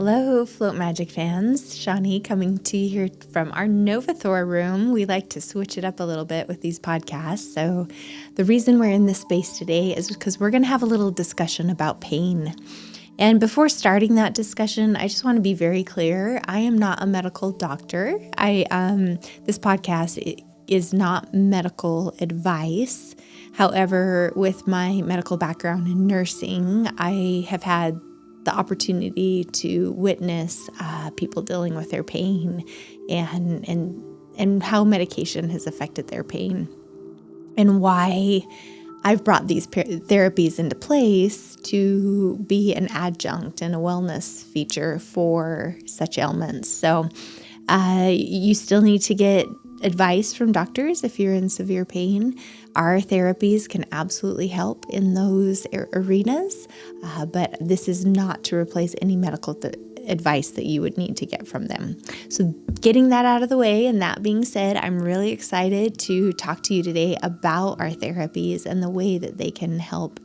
Hello, Float Magic fans. Shawnee coming to you here from our Novathor room. We like to switch it up a little bit with these podcasts. So the reason we're in this space today is because we're going to have a little discussion about pain. And before starting that discussion, I just want to be very clear. I am not a medical doctor. This podcast is not medical advice. However, with my medical background in nursing, I have had the opportunity to witness people dealing with their pain and how medication has affected their pain, and why I've brought these therapies into place to be an adjunct and a wellness feature for such ailments. So you still need to get advice from doctors if you're in severe pain. Our therapies can absolutely help in those arenas, but this is not to replace any medical advice that you would need to get from them. So getting that out of the way, and that being said, I'm really excited to talk to you today about our therapies and the way that they can help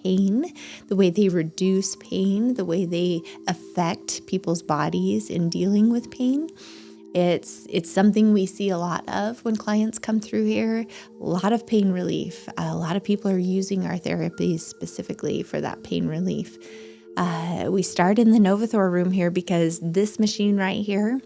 pain, the way they reduce pain, the way they affect people's bodies in dealing with pain. It's something we see a lot of when clients come through here, a lot of pain relief. A lot of people are using our therapies specifically for that pain relief. We start in the Novathor room here because this machine right here,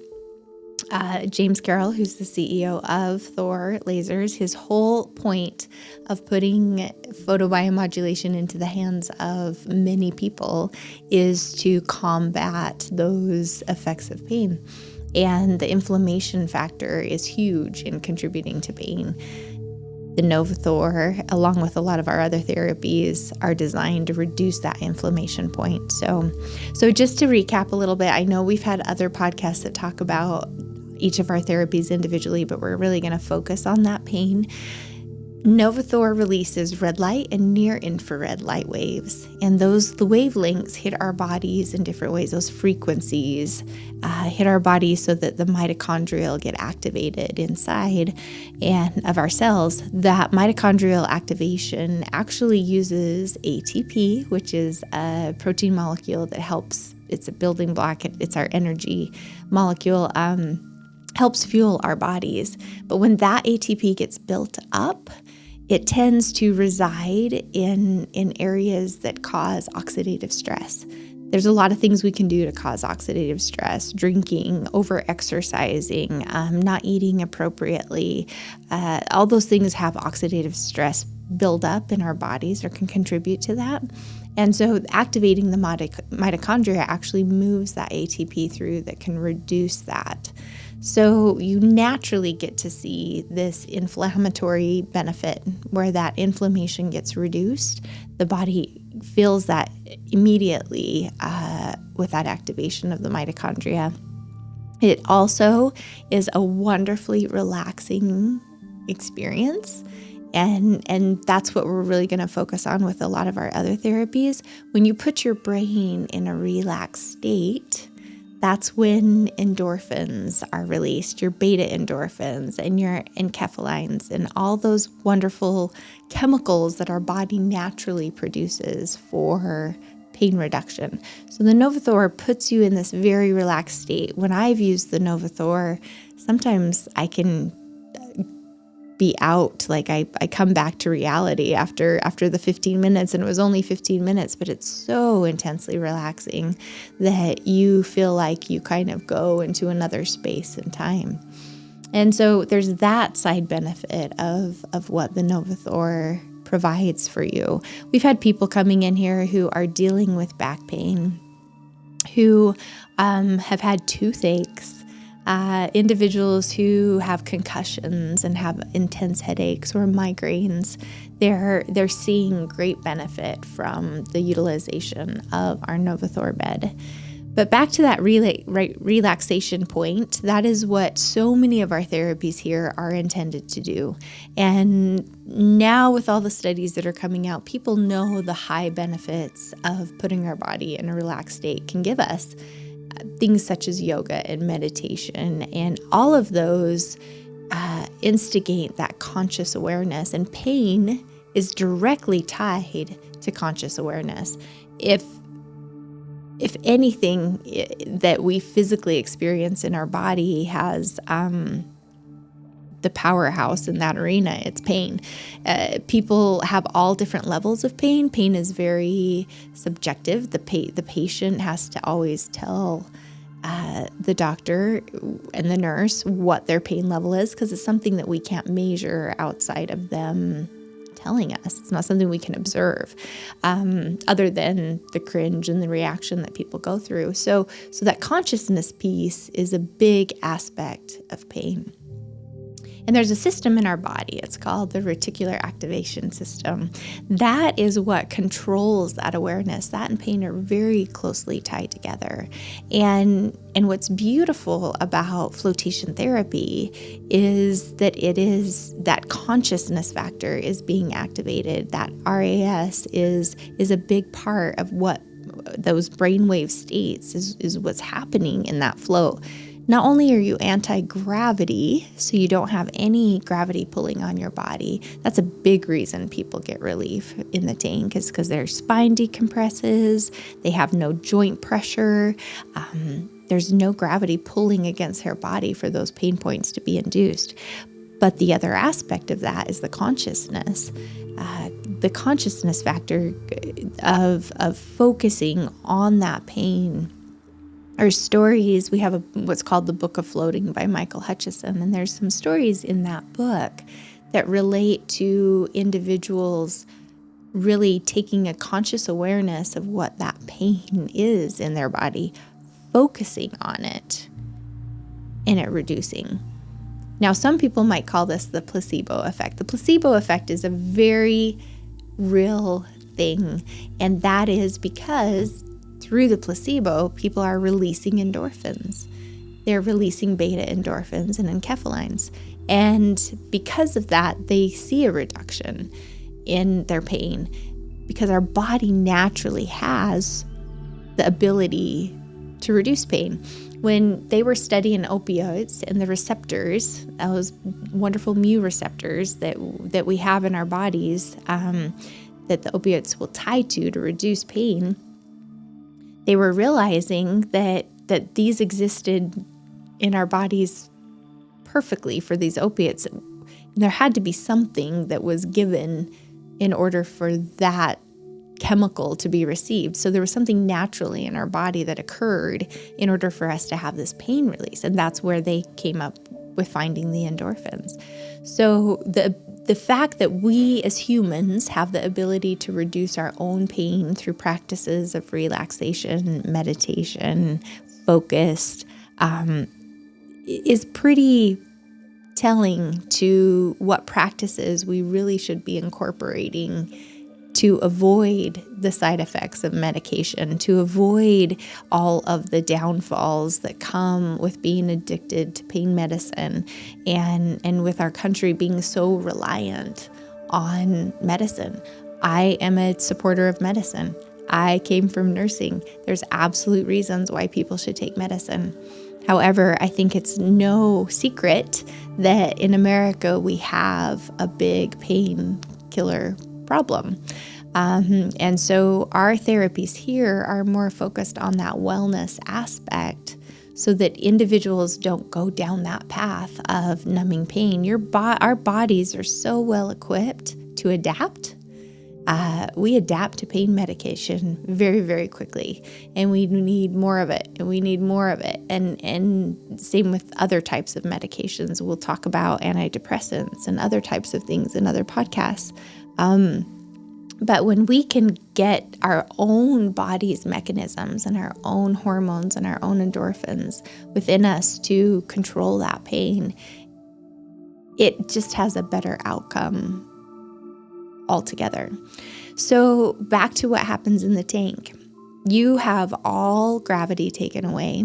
James Carroll, who's the CEO of Thor Lasers, his whole point of putting photobiomodulation into the hands of many people is to combat those effects of pain. And the inflammation factor is huge in contributing to pain. The Novathor, along with a lot of our other therapies, are designed to reduce that inflammation point. So just to recap a little bit, I know we've had other podcasts that talk about each of our therapies individually, but we're really going to focus on that pain. Novathor releases red light and near infrared light waves, and the wavelengths hit our bodies in different ways. Those frequencies hit our bodies so that the mitochondria get activated inside and of our cells. That mitochondrial activation actually uses ATP, which is a protein molecule that helps. It's a building block. It's our energy molecule. Helps fuel our bodies. But when that ATP gets built up, it tends to reside in areas that cause oxidative stress. There's a lot of things we can do to cause oxidative stress: drinking, over-exercising, not eating appropriately. All those things have oxidative stress build up in our bodies or can contribute to that. And so activating the mitochondria actually moves that ATP through that can reduce that. So you naturally get to see this inflammatory benefit where that inflammation gets reduced. The body feels that immediately with that activation of the mitochondria. It also is a wonderfully relaxing experience. And that's what we're really going to focus on with a lot of our other therapies. When you put your brain in a relaxed state, that's when endorphins are released, your beta endorphins and your enkephalines and all those wonderful chemicals that our body naturally produces for pain reduction. So the Novathor puts you in this very relaxed state. When I've used the Novathor, sometimes I can be out, like I come back to reality after the 15 minutes, and it was only 15 minutes, but it's so intensely relaxing that you feel like you kind of go into another space and time. And so there's that side benefit of what the Novathor provides for you. We've had people coming in here who are dealing with back pain, who have had toothaches, individuals who have concussions and have intense headaches or migraines. They're seeing great benefit from the utilization of our Novathor bed. But back to that relaxation point, that is what so many of our therapies here are intended to do. And now with all the studies that are coming out, people know the high benefits of putting our body in a relaxed state can give us. Things such as yoga and meditation, and all of those instigate that conscious awareness, and pain is directly tied to conscious awareness. If if anything that we physically experience in our body has the powerhouse in that arena, it's pain. People have all different levels of pain. Pain is very subjective. The patient has to always tell the doctor and the nurse what their pain level is, because it's something that we can't measure outside of them telling us. It's not something we can observe, other than the cringe and the reaction that people go through. So that consciousness piece is a big aspect of pain. And there's a system in our body. It's called the reticular activation system. That is what controls that awareness. That and pain are very closely tied together. And what's beautiful about flotation therapy is that that consciousness factor is being activated. That RAS is a big part of what those brainwave states is what's happening in that flow. Not only are you anti-gravity, so you don't have any gravity pulling on your body. That's a big reason people get relief in the tank, is because their spine decompresses, they have no joint pressure, there's no gravity pulling against their body for those pain points to be induced. But the other aspect of that is the consciousness. The consciousness factor of focusing on that pain. Our stories, we have what's called the Book of Floating by Michael Hutchison, and there's some stories in that book that relate to individuals really taking a conscious awareness of what that pain is in their body, focusing on it, and it reducing. Now, some people might call this the placebo effect. The placebo effect is a very real thing, and that is because through the placebo, people are releasing endorphins. They're releasing beta endorphins and enkephalines. And because of that, they see a reduction in their pain, because our body naturally has the ability to reduce pain. When they were studying opioids and the receptors, those wonderful mu receptors that we have in our bodies, that the opioids will tie to reduce pain, they were realizing that these existed in our bodies perfectly for these opiates. And there had to be something that was given in order for that chemical to be received. So there was something naturally in our body that occurred in order for us to have this pain release. And that's where they came up with finding the endorphins. So the fact that we as humans have the ability to reduce our own pain through practices of relaxation, meditation, focused, is pretty telling to what practices we really should be incorporating to avoid the side effects of medication, to avoid all of the downfalls that come with being addicted to pain medicine, and with our country being so reliant on medicine. I am a supporter of medicine. I came from nursing. There's absolute reasons why people should take medicine. However, I think it's no secret that in America we have a big painkiller problem. And so our therapies here are more focused on that wellness aspect, so that individuals don't go down that path of numbing pain. Our bodies are so well equipped to adapt. We adapt to pain medication very, very quickly, and we need more of it, and we need more of it. And same with other types of medications. We'll talk about antidepressants and other types of things in other podcasts. But when we can get our own body's mechanisms and our own hormones and our own endorphins within us to control that pain, it just has a better outcome altogether. So back to what happens in the tank. You have all gravity taken away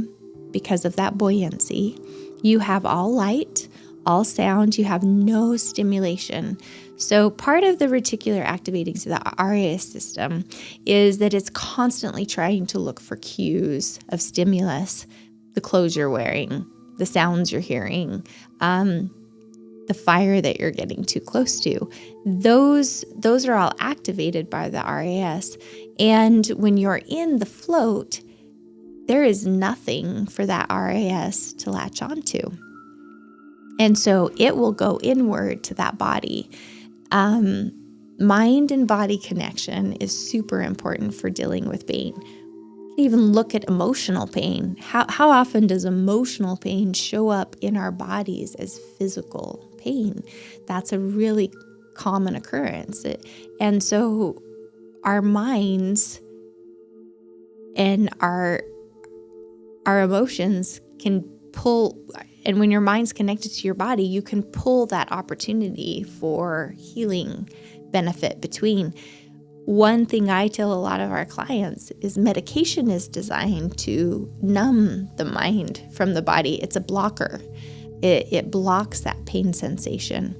because of that buoyancy. You have all light, all sound. You have no stimulation. So part of the reticular activating, so the RAS system, is that it's constantly trying to look for cues of stimulus, the clothes you're wearing, the sounds you're hearing, the fire that you're getting too close to. Those are all activated by the RAS. And when you're in the float, there is nothing for that RAS to latch onto. And so it will go inward to that body. Mind and body connection is super important for dealing with pain. You can even look at emotional pain. How often does emotional pain show up in our bodies as physical pain? That's a really common occurrence. And so our minds and our emotions can pull, and when your mind's connected to your body, you can pull that opportunity for healing benefit between. One thing I tell a lot of our clients is medication is designed to numb the mind from the body. It's a blocker. It blocks that pain sensation.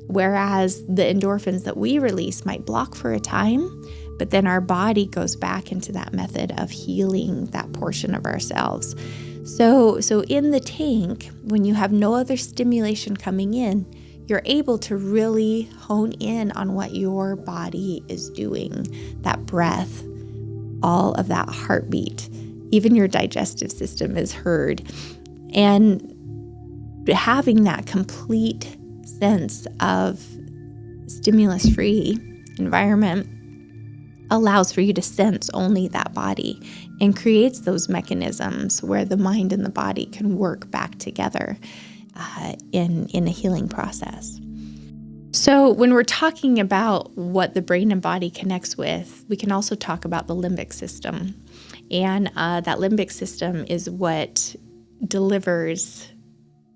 Whereas the endorphins that we release might block for a time, but then our body goes back into that method of healing that portion of ourselves. So in the tank, when you have no other stimulation coming in, you're able to really hone in on what your body is doing, that breath, all of that heartbeat. Even your digestive system is heard. And having that complete sense of stimulus-free environment allows for you to sense only that body and creates those mechanisms where the mind and the body can work back together in a healing process. So when we're talking about what the brain and body connects with, we can also talk about the limbic system. And that limbic system is what delivers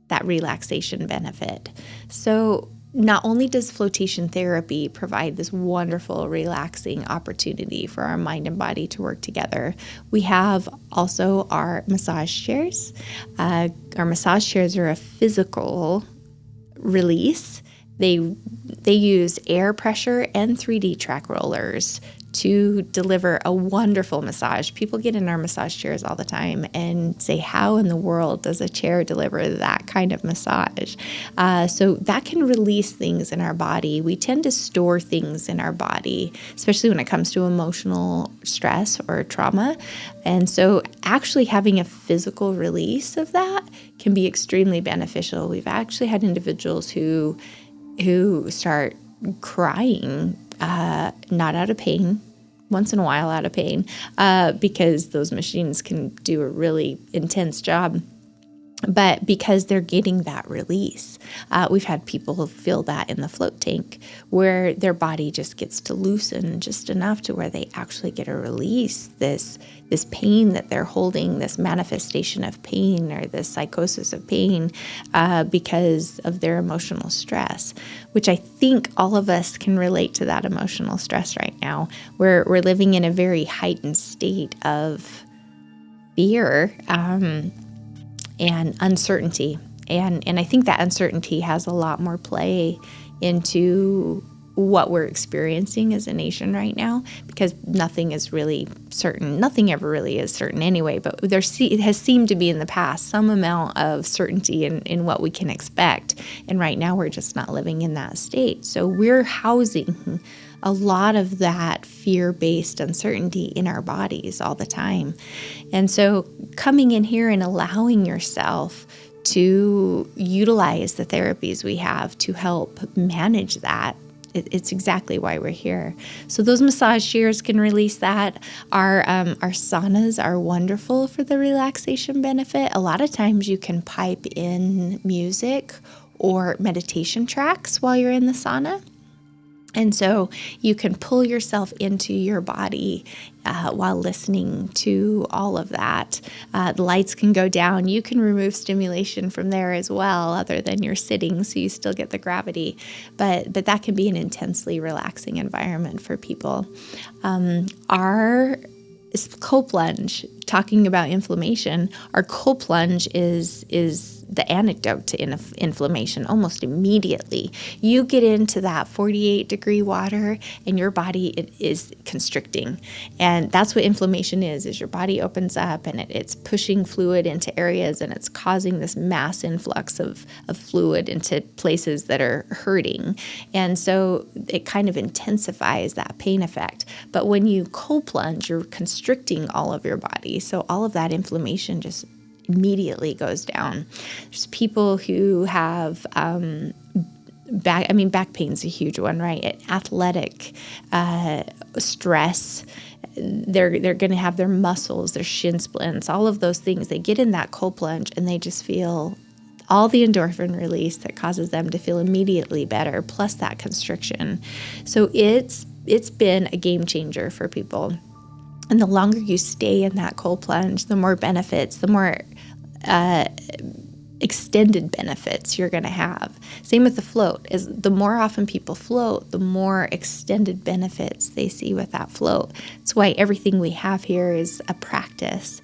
that relaxation benefit. So not only does flotation therapy provide this wonderful relaxing opportunity for our mind and body to work together, we have also our massage chairs. Our massage chairs are a physical release. They use air pressure and 3D track rollers to deliver a wonderful massage. People get in our massage chairs all the time and say, how in the world does a chair deliver that kind of massage? So that can release things in our body. We tend to store things in our body, especially when it comes to emotional stress or trauma. And so actually having a physical release of that can be extremely beneficial. We've actually had individuals who start crying, not out of pain, once in a while out of pain, because those machines can do a really intense job, but because they're getting that release. We've had people feel that in the float tank where their body just gets to loosen just enough to where they actually get a release, this pain that they're holding, this manifestation of pain or this psychosis of pain because of their emotional stress, which I think all of us can relate to that emotional stress right now. We're living in a very heightened state of fear and uncertainty. And I think that uncertainty has a lot more play into what we're experiencing as a nation right now, because nothing is really certain. Nothing ever really is certain anyway, but there has seemed to be in the past some amount of certainty in what we can expect. And right now we're just not living in that state. So we're housing a lot of that fear-based uncertainty in our bodies all the time. And so coming in here and allowing yourself to utilize the therapies we have to help manage that, it's exactly why we're here. So those massage chairs can release that. Our saunas are wonderful for the relaxation benefit. A lot of times you can pipe in music or meditation tracks while you're in the sauna. And so you can pull yourself into your body while listening to all of that. The lights can go down. You can remove stimulation from there as well, other than you're sitting, so you still get the gravity. But that can be an intensely relaxing environment for people. Our cold plunge, talking about inflammation, our cold plunge is the antidote to inflammation almost immediately. You get into that 48-degree water and your body is constricting. And that's what inflammation is your body opens up and it's pushing fluid into areas, and it's causing this mass influx of fluid into places that are hurting. And so it kind of intensifies that pain effect. But when you cold plunge, you're constricting all of your body. So all of that inflammation just immediately goes down. There's people who have back pain's a huge one, right? Athletic stress. They're going to have their muscles, their shin splints, all of those things. They get in that cold plunge and they just feel all the endorphin release that causes them to feel immediately better, plus that constriction. So it's been a game changer for people. And the longer you stay in that cold plunge, the more benefits, the more extended benefits you're going to have. Same with the float. Is the more often people float, the more extended benefits they see with that float. That's why everything we have here is a practice.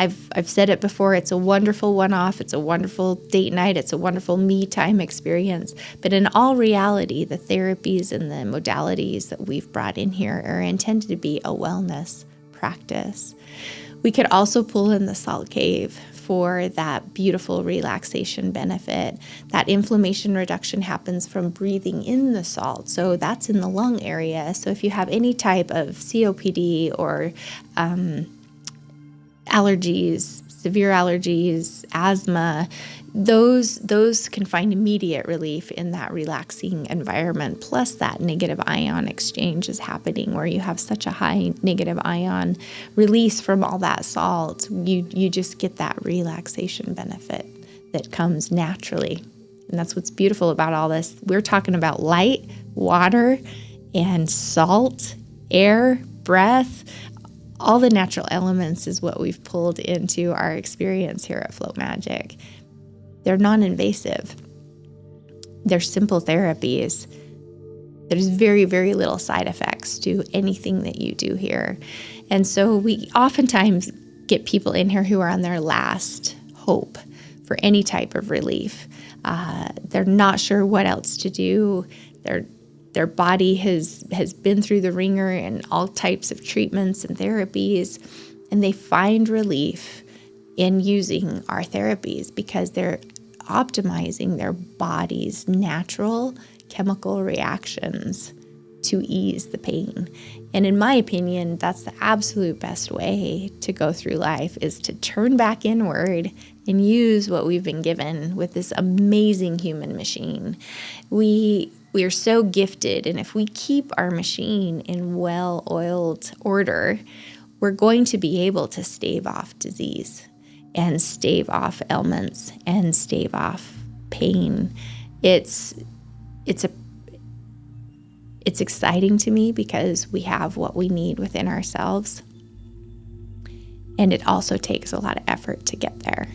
I've said it before, it's a wonderful one-off, it's a wonderful date night, it's a wonderful me time experience. But in all reality, the therapies and the modalities that we've brought in here are intended to be a wellness practice. We could also pull in the salt cave for that beautiful relaxation benefit. That inflammation reduction happens from breathing in the salt. So that's in the lung area. So if you have any type of COPD or allergies, severe allergies, asthma, those can find immediate relief in that relaxing environment. Plus that negative ion exchange is happening where you have such a high negative ion release from all that salt. You just get that relaxation benefit that comes naturally. And that's what's beautiful about all this. We're talking about light, water, and salt, air, breath. All the natural elements is what we've pulled into our experience here at Float Magic. They're non-invasive. They're simple therapies. There's very, very little side effects to anything that you do here. And so we oftentimes get people in here who are on their last hope for any type of relief. They're not sure what else to do. Their body has been through the ringer and all types of treatments and therapies, and they find relief in using our therapies because they're optimizing their body's natural chemical reactions to ease the pain. And in my opinion, that's the absolute best way to go through life, is to turn back inward and use what we've been given with this amazing human machine. We are so gifted, and if we keep our machine in well-oiled order, we're going to be able to stave off disease and stave off ailments and stave off pain. It's exciting to me because we have what we need within ourselves. And it also takes a lot of effort to get there,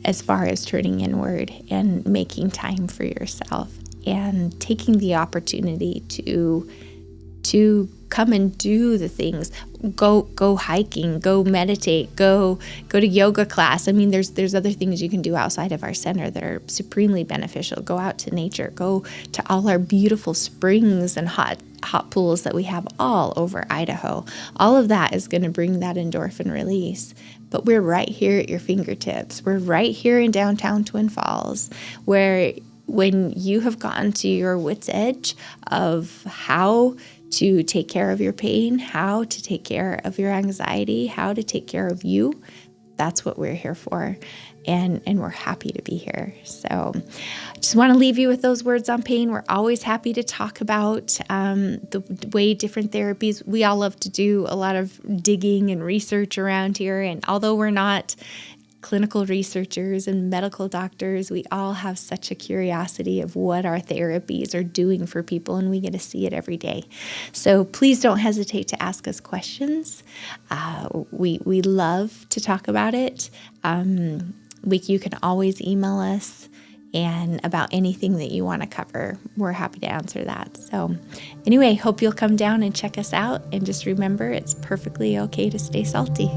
as far as turning inward and making time for yourself and taking the opportunity to come and do the things. Go hiking, go meditate, go to yoga class. I mean, there's other things you can do outside of our center that are supremely beneficial. Go out to nature, go to all our beautiful springs and hot pools that we have all over Idaho. All of that is going to bring that endorphin release. But we're right here at your fingertips. We're right here in downtown Twin Falls, where when you have gotten to your wit's edge of how to take care of your pain, how to take care of your anxiety, how to take care of you, that's what we're here for. And we're happy to be here. So I just want to leave you with those words on pain. We're always happy to talk about the way different therapies. We all love to do a lot of digging and research around here. And although we're not clinical researchers and medical doctors, we all have such a curiosity of what our therapies are doing for people, and we get to see it every day. So please don't hesitate to ask us questions. We love to talk about it. You can always email us and about anything that you want to cover. We're happy to answer that. So anyway, hope you'll come down and check us out. And just remember, it's perfectly okay to stay salty.